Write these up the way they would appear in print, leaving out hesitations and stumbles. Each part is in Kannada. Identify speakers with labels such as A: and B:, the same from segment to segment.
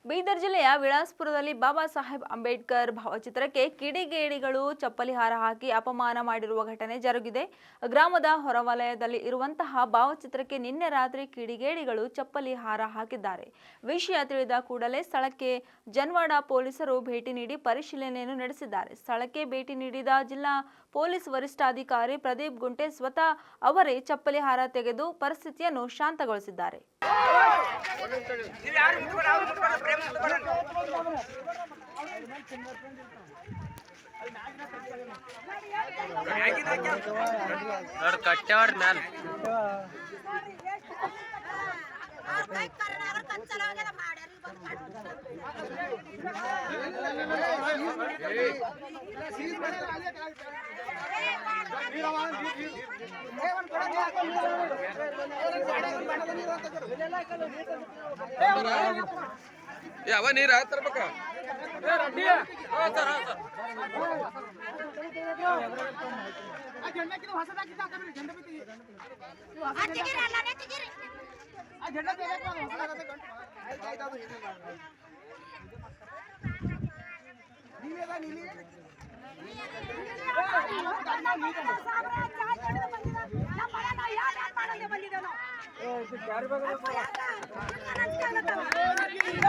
A: ಬೀದರ್ ಜಿಲ್ಲೆಯ ವಿಳಾಸ್ಪುರದಲ್ಲಿ ಬಾಬಾ ಸಾಹೇಬ್ ಅಂಬೇಡ್ಕರ್ ಭಾವಚಿತ್ರಕ್ಕೆ ಕಿಡಿಗೇಡಿಗಳು ಚಪ್ಪಲಿ ಹಾರ ಹಾಕಿ ಅಪಮಾನ ಮಾಡಿರುವ ಘಟನೆ ಜರುಗಿದೆ. ಗ್ರಾಮದ ಹೊರವಲಯದಲ್ಲಿ ಇರುವಂತಹ ಭಾವಚಿತ್ರಕ್ಕೆ ನಿನ್ನೆ ರಾತ್ರಿ ಕಿಡಿಗೇಡಿಗಳು ಚಪ್ಪಲಿ ಹಾರ ಹಾಕಿದ್ದಾರೆ. ವಿಷಯ ತಿಳಿದ ಕೂಡಲೇ ಸ್ಥಳಕ್ಕೆ ಜನವಾಡ ಪೊಲೀಸರು ಭೇಟಿ ನೀಡಿ ಪರಿಶೀಲನೆಯನ್ನು ನಡೆಸಿದ್ದಾರೆ. ಸ್ಥಳಕ್ಕೆ ಭೇಟಿ ನೀಡಿದ ಜಿಲ್ಲಾ ಪೊಲೀಸ್ ವರಿಷ್ಠಾಧಿಕಾರಿ ಪ್ರದೀಪ್ ಗುಂಟೆ ಸ್ವತಃ ಅವರೇ ಚಪ್ಪಲಿ ಹಾರ ತೆಗೆದು ಪರಿಸ್ಥಿತಿಯನ್ನು ಶಾಂತಗೊಳಿಸಿದ್ದಾರೆ.
B: ಯಾವ ನೀರ ತರ್ಬೇಕ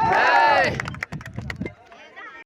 C: Hey!